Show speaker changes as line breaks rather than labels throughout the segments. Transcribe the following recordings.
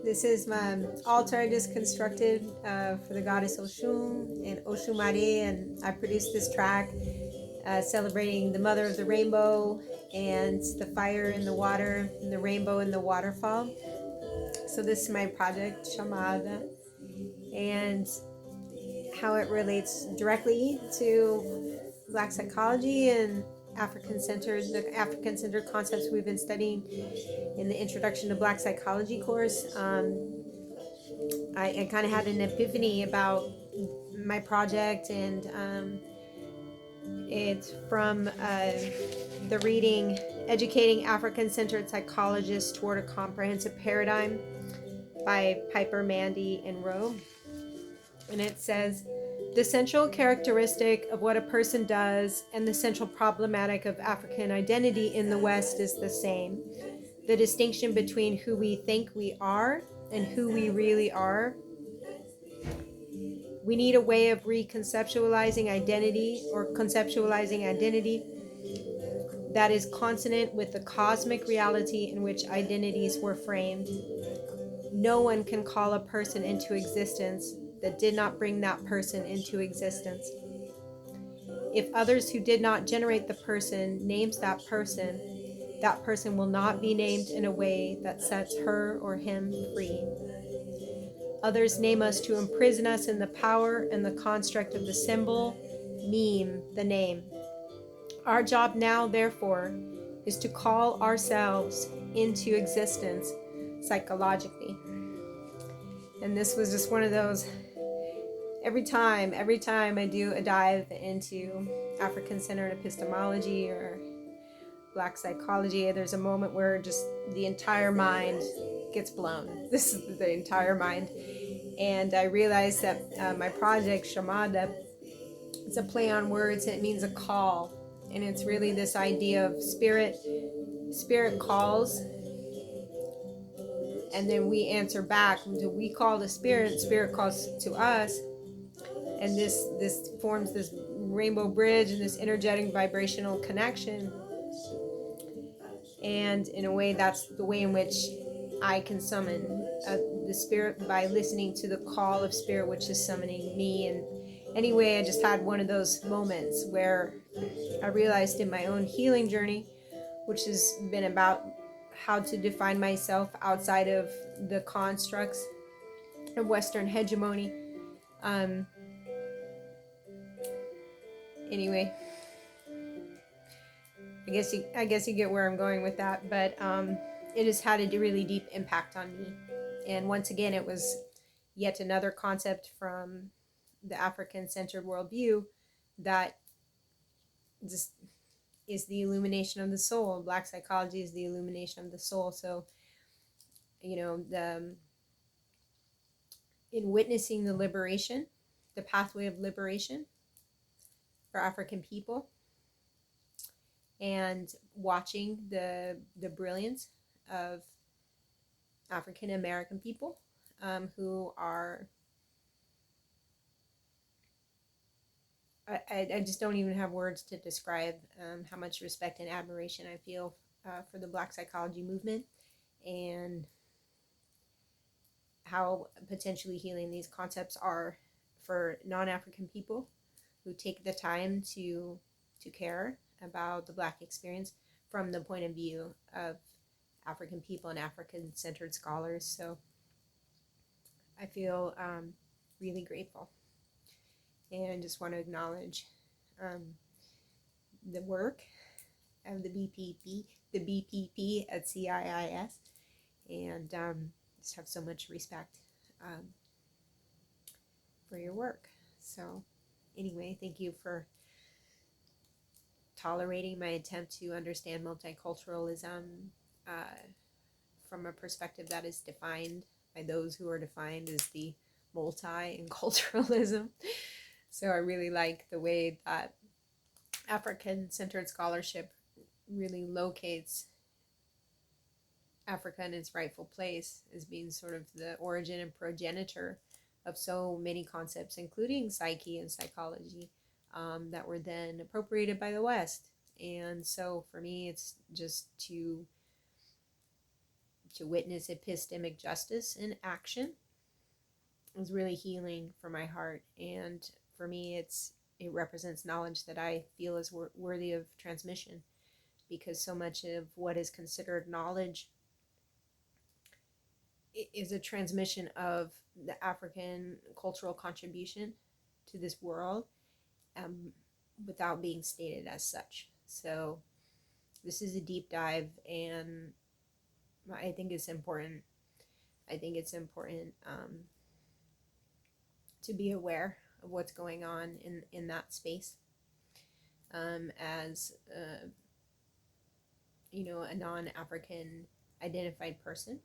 This is my altar I just constructed for the goddess Oshun and Oshumare, and I produced this track celebrating the mother of the rainbow and the fire in the water and the rainbow in the waterfall. So this is my project, Shamada, and how it relates directly to Black psychology and the African-centered concepts we've been studying in the Introduction to Black Psychology course. I kind of had an epiphany about my project, and it's from the reading Educating African-Centered Psychologists Toward a Comprehensive Paradigm by Piper, Mandy, and Rowe. And it says, the central characteristic of what a person does and the central problematic of African identity in the West is the same. The distinction between who we think we are and who we really are. We need a way of reconceptualizing identity or conceptualizing identity that is consonant with the cosmic reality in which identities were framed. No one can call a person into existence that did not bring that person into existence. If others who did not generate the person names that person will not be named in a way that sets her or him free. Others name us to imprison us in the power and the construct of the symbol, meme, the name. Our job now, therefore, is to call ourselves into existence psychologically. And this was just one of those, every time I do a dive into African-centered epistemology or Black psychology, there's a moment where just the entire mind gets blown. This is the entire mind. And I realized that my project, Shamada, it's a play on words. It means a call. And it's really this idea of spirit calls, and then we answer back. We call the spirit calls to us, and this forms this rainbow bridge and this energetic vibrational connection. And in a way, that's the way in which I can summon the spirit, by listening to the call of spirit, which is summoning me. And anyway, I just had one of those moments where I realized in my own healing journey, which has been about how to define myself outside of the constructs of Western hegemony. Anyway, I guess you get where I'm going with that, but it has had a really deep impact on me. And once again, it was yet another concept from the African-centered worldview that just is the illumination of the soul. Black psychology is the illumination of the soul. So, in witnessing the liberation, the pathway of liberation for African people, and watching the brilliance of African American people who are, I just don't even have words to describe how much respect and admiration I feel for the Black psychology movement, and how potentially healing these concepts are for non-African people who take the time to care about the Black experience from the point of view of African people and African-centered scholars. So I feel really grateful, and just want to acknowledge the work of the BPP at CIIS, and just have so much respect for your work. So anyway, thank you for tolerating my attempt to understand multiculturalism from a perspective that is defined by those who are defined as the multi and culturalism. So I really like the way that African-centered scholarship really locates Africa in its rightful place as being sort of the origin and progenitor of so many concepts, including psyche and psychology, that were then appropriated by the West. And so for me, it's just to to witness epistemic justice in action is really healing for my heart. And for me, it represents knowledge that I feel is worthy of transmission, because so much of what is considered knowledge is a transmission of the African cultural contribution to this world, um, without being stated as such. So this is a deep dive, and I think it's important. I think it's important to be aware of what's going on in that space, as a non-African identified person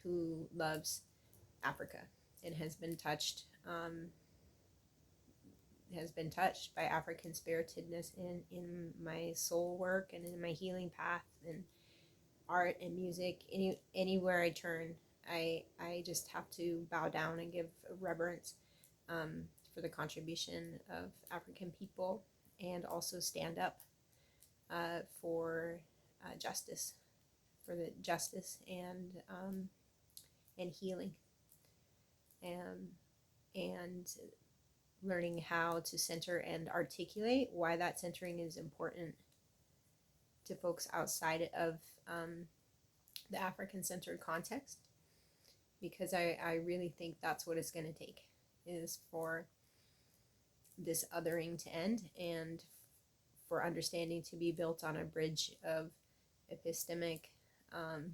who loves Africa and has been touched by African spiritedness in my soul work and in my healing path and art and music. Anywhere I turn, I just have to bow down and give reverence, for the contribution of African people, and also stand up for justice, for the justice and healing, and and learning how to center and articulate why that centering is important to folks outside of the African centered context, because I really think that's what it's going to take, is for this othering to end, and for understanding to be built on a bridge of epistemic um,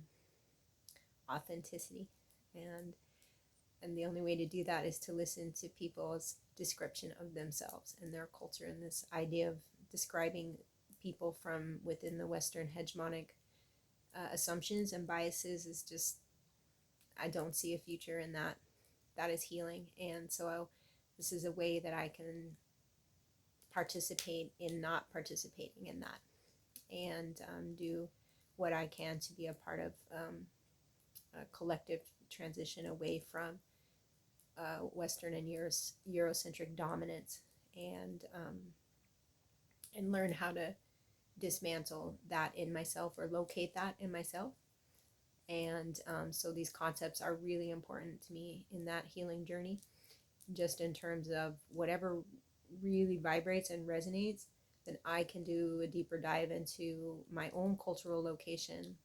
authenticity. And the only way to do that is to listen to people's description of themselves and their culture. And this idea of describing people from within the Western hegemonic assumptions and biases is just, I don't see a future in that. That is healing. And so this is a way that I can participate in not participating in that, and do what I can to be a part of a collective transition away from Western and Eurocentric dominance, and learn how to dismantle that in myself, or locate that in myself. And so these concepts are really important to me in that healing journey, just in terms of whatever really vibrates and resonates, then I can do a deeper dive into my own cultural location,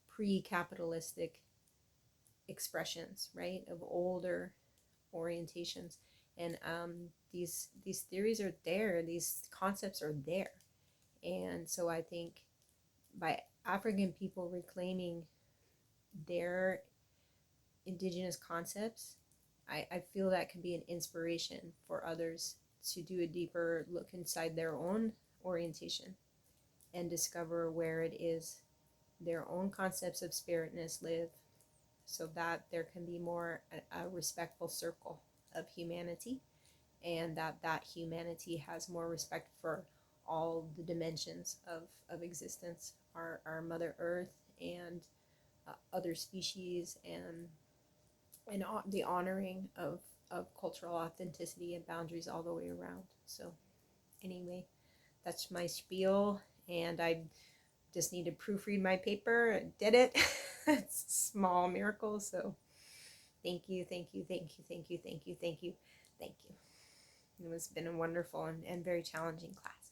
pre-capitalistic expressions, right, of older orientations. And these theories are there, these concepts are there. And so I think by African people reclaiming their indigenous concepts, I feel that can be an inspiration for others to do a deeper look inside their own orientation and discover where it is their own concepts of spiritness live, so that there can be more a respectful circle of humanity, and that humanity has more respect for all the dimensions of existence, our Mother Earth, and other species, and the honoring of cultural authenticity and boundaries all the way around. So anyway, that's my spiel, and I just need to proofread my paper. I did it. It's a small miracle. So thank you, thank you, thank you, thank you, thank you, thank you, thank you. It has been a wonderful and very challenging class.